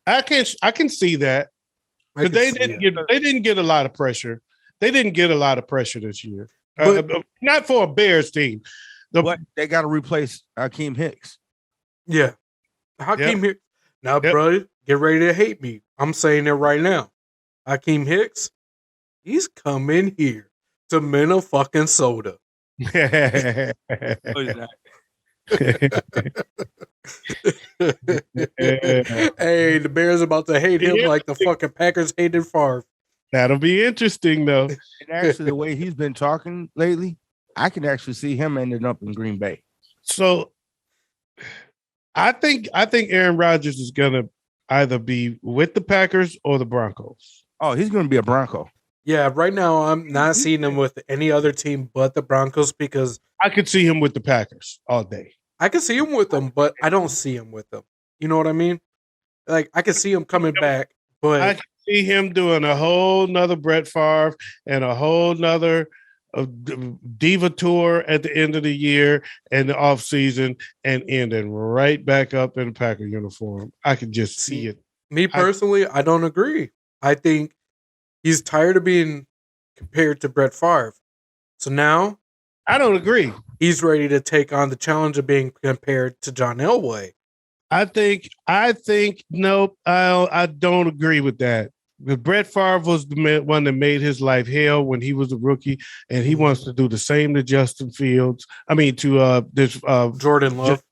I can see that. But they didn't get a lot of pressure. They didn't get a lot of pressure this year. Not for a Bears team. But they got to replace Akeem Hicks. Yeah. Hakeem Hicks. Now, bro, get ready to hate me. I'm saying it right now. Akeem Hicks, he's coming here to Minnesota. Hey, the Bears about to hate him like the fucking Packers hated Favre. That'll be interesting, though. And actually, the way he's been talking lately, I can actually see him ending up in Green Bay. So, I think Aaron Rodgers is gonna either be with the Packers or the Broncos. Oh, he's gonna be a Bronco. Yeah, right now I'm not seeing him with any other team but the Broncos because I could see him with the Packers all day. I could see him with them, but I don't see him with them. You know what I mean? Like I could see him coming back, but I could see him doing a whole nother Brett Favre and a whole nother diva tour at the end of the year and the off season and ending right back up in a Packer uniform. I could just see it. Me personally, I don't agree. I think he's tired of being compared to Brett Favre. So now I don't agree. He's ready to take on the challenge of being compared to John Elway. I think nope. I don't agree with that Because Brett Favre was the one that made his life hell when he was a rookie, and he wants to do the same to Justin Fields. I mean, to this Jordan Love.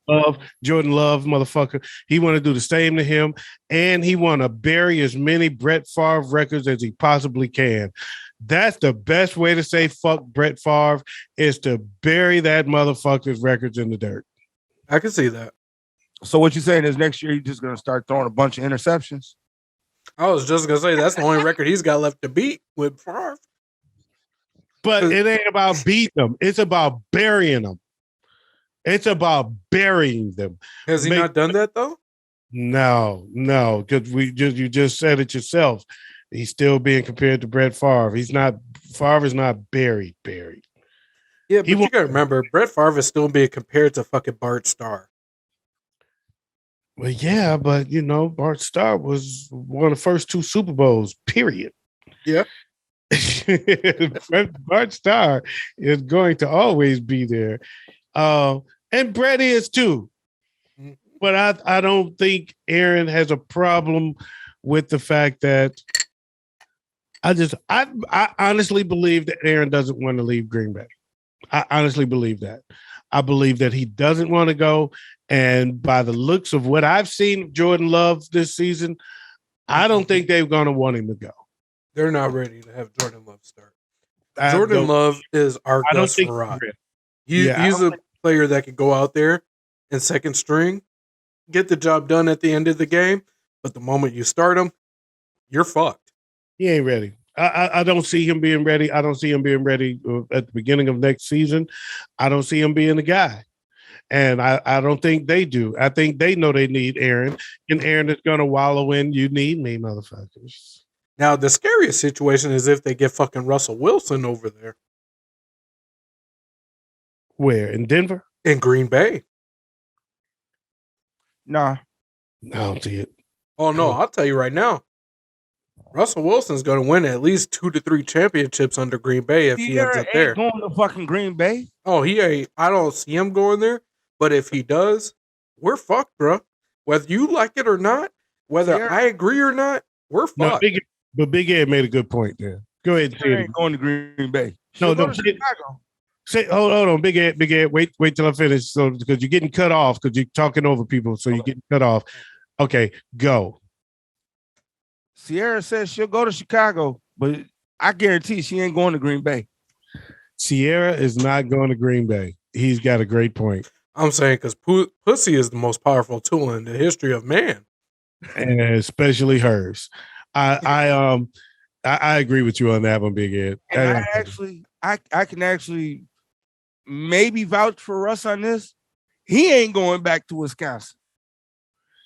Jordan Love, motherfucker. He want to do the same to him, and he want to bury as many Brett Favre records as he possibly can. That's the best way to say fuck Brett Favre, is to bury that motherfucker's records in the dirt. I can see that. So what you saying is next year you're just going to start throwing a bunch of interceptions? I was just going to say that's the only record he's got left to beat with Favre. But it ain't about beating them. It's about burying them. It's about burying them. Has he not done that, though? No, because you just said it yourself. He's still being compared to Brett Favre. Favre is not buried. Yeah, but you got to remember, Brett Favre is still being compared to fucking Bart Starr. Well, yeah, but Bart Starr was one of the first 2 Super Bowls, period. Yeah. Bart Starr is going to always be there. And Brady is too. But I don't think Aaron has a problem with the fact that I honestly believe that Aaron doesn't want to leave Green Bay. I honestly believe that. I believe that he doesn't want to go. And by the looks of what I've seen of Jordan Love this season, I don't think they're going to want him to go. They're not ready to have Jordan Love start. Jordan Love is our Gus Farad. He's a player that could go out there in second string, get the job done at the end of the game, but the moment you start him, you're fucked. He ain't ready. I don't see him being ready. I don't see him being ready at the beginning of next season. I don't see him being the guy. And I don't think they do. I think they know they need Aaron, and Aaron is going to wallow in, you need me, motherfuckers. Now, the scariest situation is if they get fucking Russell Wilson over there. Where? In Denver? In Green Bay. Nah. I don't see it. Oh, no, I'll tell you right now. Russell Wilson's going to win at least 2 to 3 championships under Green Bay if he ends up there. Going to fucking Green Bay? Oh, he ain't. I don't see him going there. But if he does, we're fucked, bro. Whether you like it or not, whether I agree or not, we're fucked. But Big Ed made a good point there. Go ahead. Ain't going to Green Bay. No, Chicago. Hold on, Big Ed. Wait till I finish. So because you're getting cut off because you're talking over people, so you're getting cut off. Okay, go. Sierra says she'll go to Chicago, but I guarantee she ain't going to Green Bay. Sierra is not going to Green Bay. He's got a great point. I'm saying because pussy is the most powerful tool in the history of man, and especially hers. I agree with you on that one, Big Ed. And I can actually maybe vouch for Russ on this. He ain't going back to Wisconsin.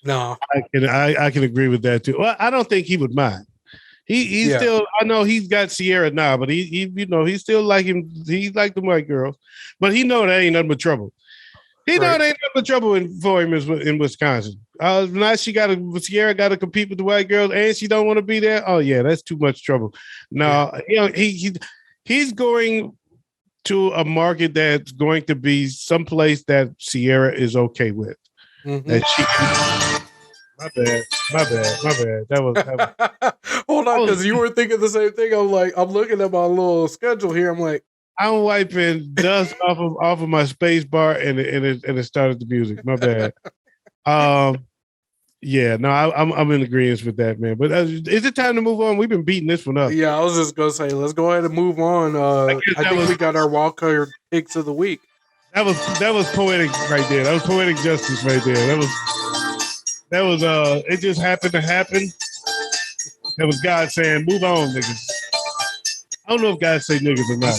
No, I can agree with that too. Well, I don't think he would mind. He's still. I know he's got Sierra now, but he still like him. He like the white girls, but he know that ain't nothing but trouble. He know there ain't nothing but trouble for him in Wisconsin. Now Sierra got to compete with the white girls, and she don't want to be there. Oh yeah, that's too much trouble. No, he's going to a market that's going to be someplace that Sierra is okay with. Mm-hmm. That she. My bad. That was hold on, because you were thinking the same thing. I'm looking at my little schedule here. I'm like, I'm wiping dust off of my space bar and it started the music. My bad. Yeah, no, I'm in agreement with that, man. But is it time to move on? We've been beating this one up. Yeah, I was just gonna say, let's go ahead and move on. I think we got our wild card picks of the week. That was poetic right there. That was poetic justice right there. That was it just happened to happen. That was God saying, move on, niggas. I don't know if God say niggas or not.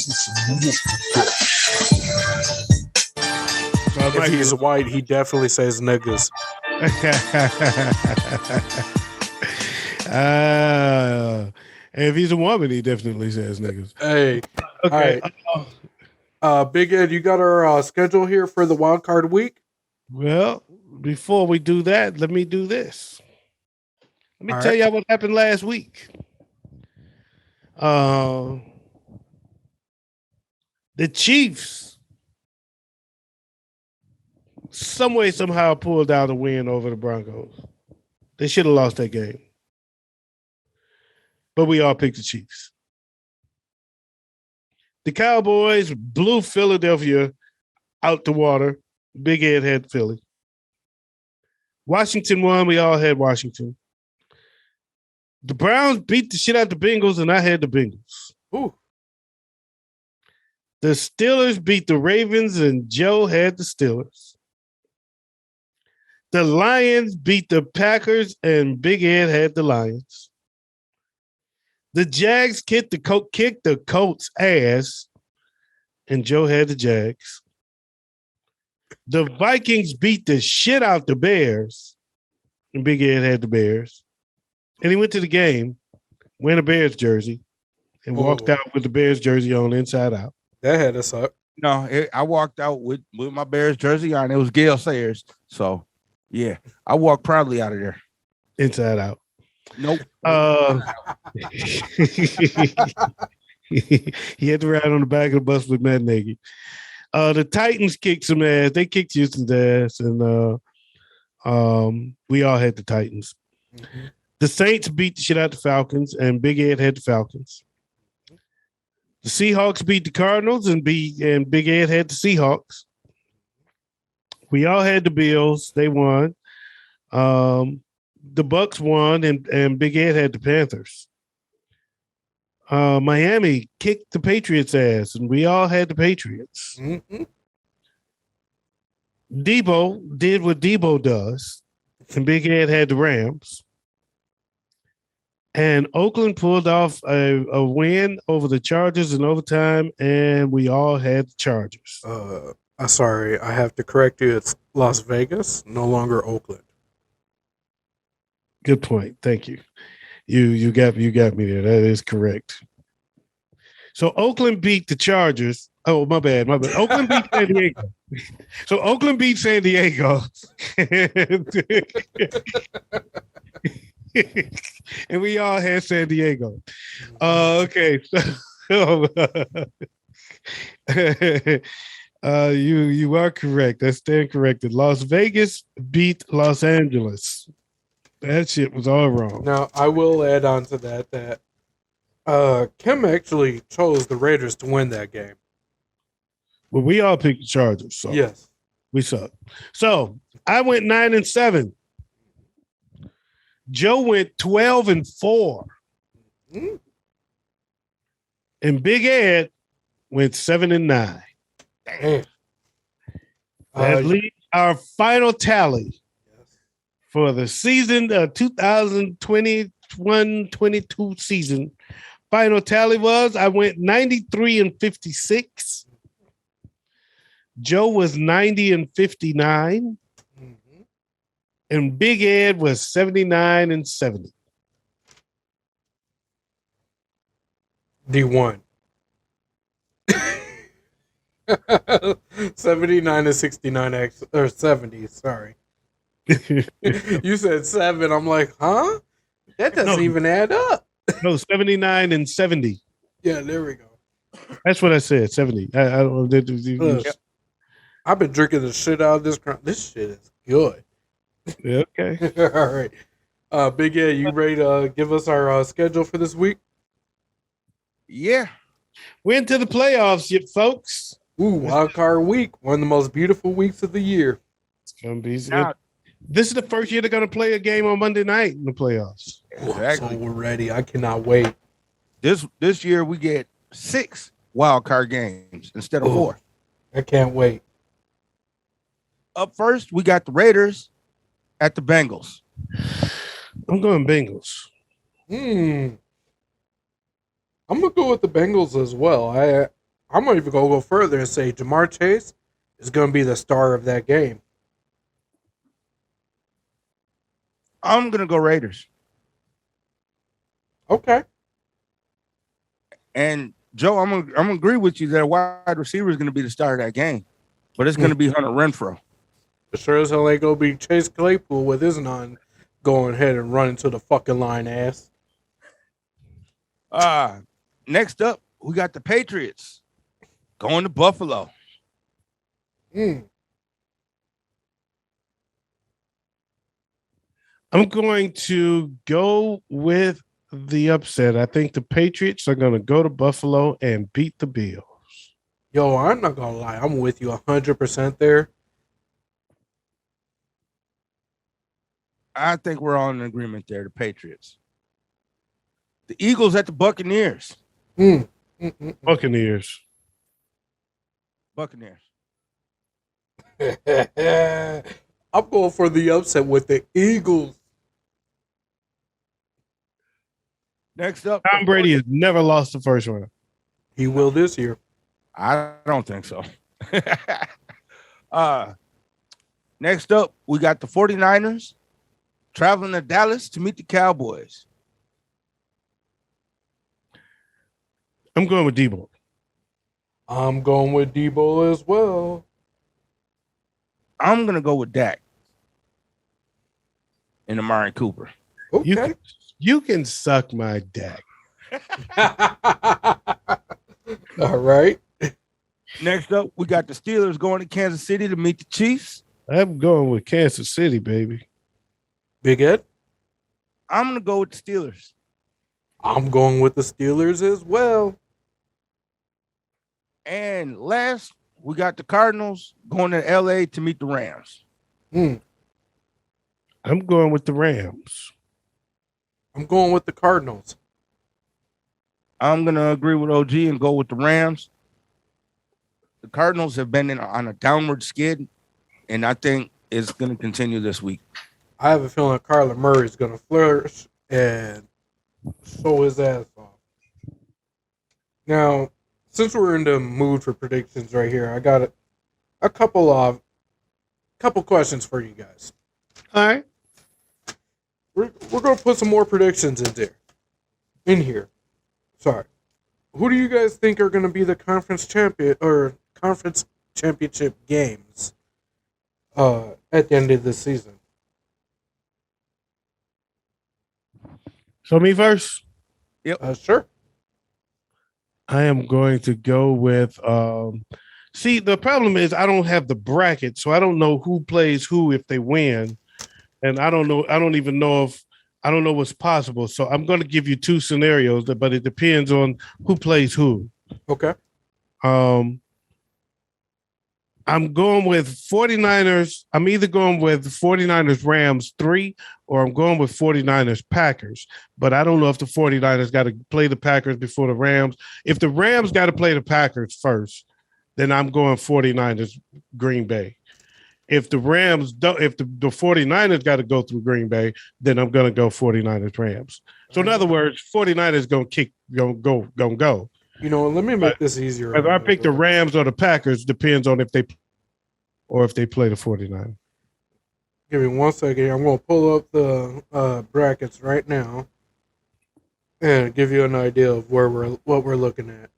So if he's white, he definitely says niggas. And if he's a woman, he definitely says niggas. Hey, okay. All right. Big Ed, you got our schedule here for the wild card week? Well, before we do that, let me do this. Let me tell y'all what happened last week. The Chiefs some way, somehow pulled out a win over the Broncos. They should have lost that game. but we all picked the Chiefs. The Cowboys blew Philadelphia out the water. Big Ed had Philly. Washington won. We all had Washington. The Browns beat the shit out the Bengals, and I had the Bengals. Ooh. The Steelers beat the Ravens, and Joe had the Steelers. The Lions beat the Packers, and Big Ed had the Lions. The Jags kicked the Colts' ass, and Joe had the Jags. The Vikings beat the shit out the Bears, and Big Ed had the Bears. And he went to the game, wearing a Bears jersey, and walked out with the Bears jersey on inside out. That had to suck. No, I walked out with my Bears jersey on. It was Gale Sayers. So, yeah, I walked proudly out of there. Inside out. Nope. He had to ride on the back of the bus with Matt Nagy. The Titans kicked some ass. They kicked Houston's ass, and we all had the Titans. Mm-hmm. The Saints beat the shit out the Falcons, and Big Ed had the Falcons. The Seahawks beat the Cardinals, and Big Ed had the Seahawks. We all had the Bills. They won. The Bucks won, and Big Ed had the Panthers. Miami kicked the Patriots' ass, and we all had the Patriots. Mm-hmm. Debo did what Debo does, and Big Ed had the Rams. And Oakland pulled off a win over the Chargers in overtime, and we all had the Chargers. Sorry, I have to correct you. It's Las Vegas, no longer Oakland. Good point. Thank you. You got me there. That is correct. So Oakland beat the Chargers. Oh, my bad. Oakland beat San Diego. So Oakland beat San Diego. And we all had San Diego. Okay. So you are correct. I stand corrected. Las Vegas beat Los Angeles. That shit was all wrong. Now, I will add on to that Kim actually chose the Raiders to win that game. Well, we all picked the Chargers. So yes. We suck. So I went 9-7. Joe went 12-4. Mm-hmm. And Big Ed went 7-9. Damn. That leaves our final tally for the season, 2021-22 season. Final tally was I went 93-56. Joe was 90-59. And Big Ed was 79-70. D1. 79-69 or 70, sorry. You said 7. I'm like, huh? That doesn't even add up. No, 79-70. Yeah, there we go. That's what I said, 70. I don't know. I've been drinking the shit out of this. This shit is good. Yeah, okay. All right. Big Ed, you ready to give us our schedule for this week? Yeah. We're into the playoffs, folks. Ooh, wild card week. One of the most beautiful weeks of the year. It's going to be. This is the first year they're going to play a game on Monday night in the playoffs. Exactly. So we're ready. I cannot wait. This year we get 6 wild card games instead of 4. I can't wait. Up first, we got the Raiders at the Bengals. I'm going Bengals. I'm gonna go with the Bengals as well. I'm gonna even go further and say Jamar Chase is gonna be the star of that game. I'm gonna go Raiders. Okay. And Joe, I'm gonna agree with you that a wide receiver is gonna be the star of that game, but it's gonna be Hunter Renfrow. Sure as hell ain't gonna be Chase Claypool with his non going ahead and running to the fucking line ass. Next up, we got the Patriots going to Buffalo. I'm going to go with the upset. I think the Patriots are going to go to Buffalo and beat the Bills. Yo, I'm not gonna lie, I'm with you 100% there. I think we're all in agreement there. The Patriots. The Eagles at the Buccaneers. Buccaneers. Buccaneers. I'm going for the upset with the Eagles. Next up, Tom Brady has never lost the first round. He will this year. I don't think so. Next up, we got the 49ers traveling to Dallas to meet the Cowboys. I'm going with Debo. I'm going with Debo as well. I'm going to go with Dak and Amari Cooper. Okay. You can suck my Dak. All right. Next up, we got the Steelers going to Kansas City to meet the Chiefs. I'm going with Kansas City, baby. Big Ed? I'm going to go with the Steelers. I'm going with the Steelers as well. And last, we got the Cardinals going to LA to meet the Rams. I'm going with the Rams. I'm going with the Cardinals. I'm going to agree with OG and go with the Rams. The Cardinals have been on a downward skid, and I think it's going to continue this week. I have a feeling Kyler Murray is going to flourish and show his ass off. Now, since we're in the mood for predictions right here, I got a couple questions for you guys. All right. We're going to put some more predictions in here. Sorry. Who do you guys think are going to be the conference championship games at the end of this season? So me first? Yep. Sure. I am going to go with see, the problem is I don't have the bracket, so I don't know who plays who if they win. And I don't know what's possible. So I'm going to give you two scenarios, but it depends on who plays who. Okay. I'm going with 49ers. I'm either going with 49ers Rams 3 or I'm going with 49ers Packers. But I don't know if the 49ers got to play the Packers before the Rams. If the Rams got to play the Packers first, then I'm going 49ers Green Bay. If the Rams don't, if the 49ers got to go through Green Bay, then I'm going to go 49ers Rams. So in other words, 49ers going to go. You know, let me make this easier. Whether I pick the Rams or the Packers depends on if they play the 49ers. Give me 1 second. I'm going to pull up the brackets right now and give you an idea of what we're looking at.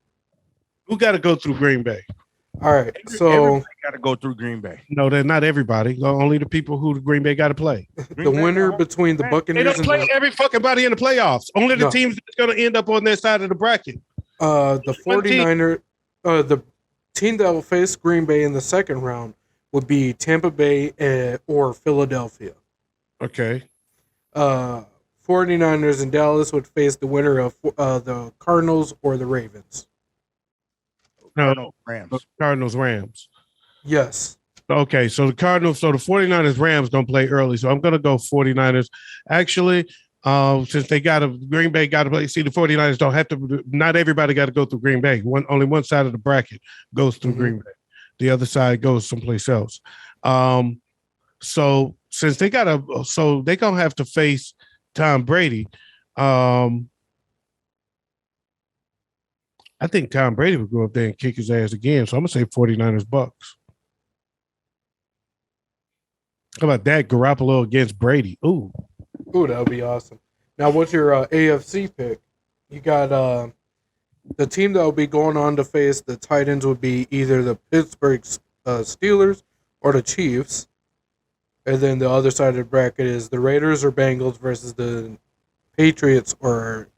Who got to go through Green Bay? All right, so everybody got to go through Green Bay. No, they're not everybody. Only the people who the Green Bay got to play. The winner between the Buccaneers they don't play every fucking body in the playoffs. Only the teams that's going to end up on their side of the bracket. The 49er, the team that will face Green Bay in the second round would be Tampa Bay or Philadelphia. Okay. 49ers in Dallas would face the winner of the Cardinals or the Ravens. No, Rams. Cardinals. Yes. Okay, so the 49ers Rams going to play early, so I'm going to go 49ers. Actually, since Green Bay got to play, see, the 49ers don't have to, not everybody got to go through Green Bay. Only one side of the bracket goes through Green Bay. The other side goes someplace else. So since they're going to have to face Tom Brady. I think Tom Brady would go up there and kick his ass again. So I'm going to say 49ers Bucks. How about that? Garoppolo against Brady. Ooh, that would be awesome. Now, what's your AFC pick? You got the team that will be going on to face the Titans would be either the Pittsburgh Steelers or the Chiefs. And then the other side of the bracket is the Raiders or Bengals versus the Patriots or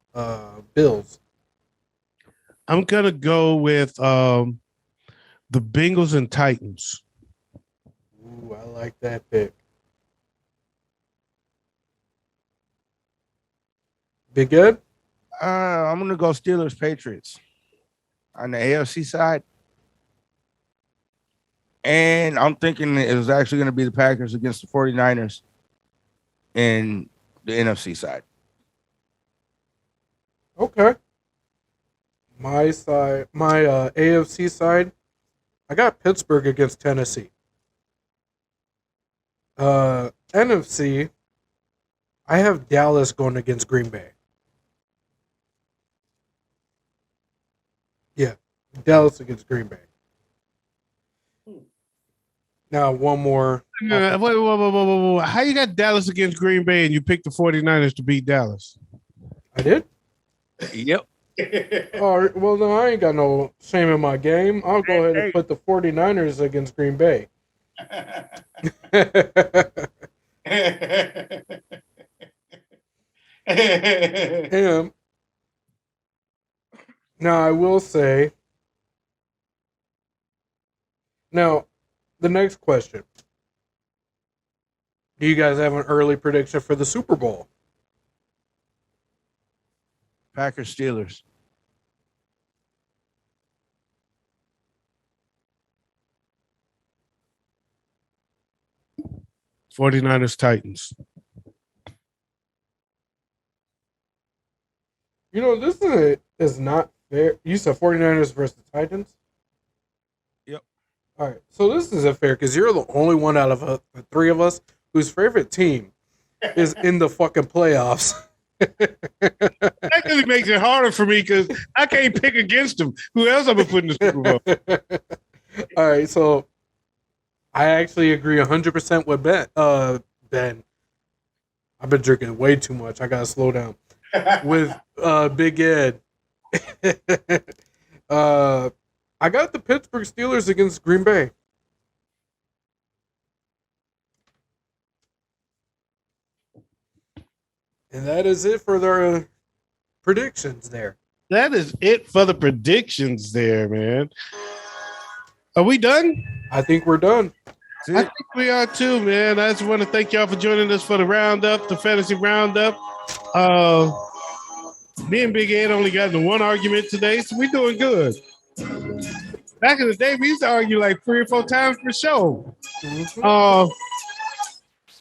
Bills. I'm going to go with the Bengals and Titans. Ooh, I like that pick. Big Ed? I'm gonna go Steelers Patriots on the AFC side. And I'm thinking it was actually gonna be the Packers against the 49ers in the NFC side. Okay. My side, my AFC side, I got Pittsburgh against Tennessee. NFC, I have Dallas going against Green Bay. Yeah, Dallas against Green Bay. Now, one more. Wait. How you got Dallas against Green Bay and you picked the 49ers to beat Dallas? I did? Yep. Oh, well, no, I ain't got no shame in my game. I'll go ahead and put the 49ers against Green Bay. And now, I will say, now, the next question. Do you guys have an early prediction for the Super Bowl? Packers Steelers. '49ers Titans. You know, this is not fair. You said 49ers versus Titans? Yep. All right. So this isn't fair because you're the only one out of the three of us whose favorite team is in the fucking playoffs. That really makes it harder for me because I can't pick against them. Who else I'm gonna put in the Super Bowl? All right, so I actually agree 100% with Ben. I've been drinking way too much. I gotta slow down. With Big Ed, I got the Pittsburgh Steelers against Green Bay. And that is it for their predictions there. That is it for the predictions there, man. Are we done? I think we're done. I think we are too, man. I just want to thank y'all for joining us for the Roundup, the Fantasy Roundup. Me and Big Ed only got into one argument today, so we're doing good. Back in the day, we used to argue like 3 or 4 times per show. Mm-hmm.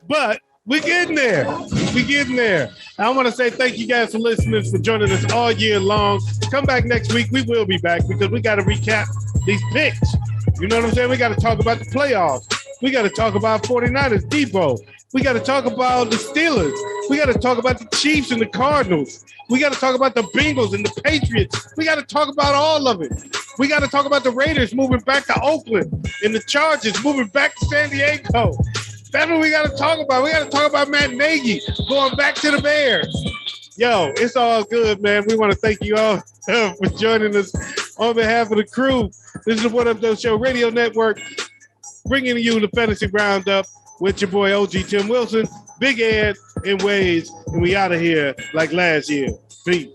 But we're getting there. We're getting there. I want to say thank you guys for listening, for joining us all year long. Come back next week. We will be back because we got to recap these picks. You know what I'm saying? We got to talk about the playoffs. We got to talk about 49ers, Depot. We got to talk about the Steelers. We got to talk about the Chiefs and the Cardinals. We got to talk about the Bengals and the Patriots. We got to talk about all of it. We got to talk about the Raiders moving back to Oakland and the Chargers moving back to San Diego. That's what we got to talk about. We got to talk about Matt Nagy going back to the Bears. Yo, it's all good, man. We want to thank you all for joining us on behalf of the crew. This is the What Up Though Show Radio Network, bringing you the Fantasy Roundup with your boy OG Tim Wilson, Big Ed, and Waze, and we out of here like last year. Peace.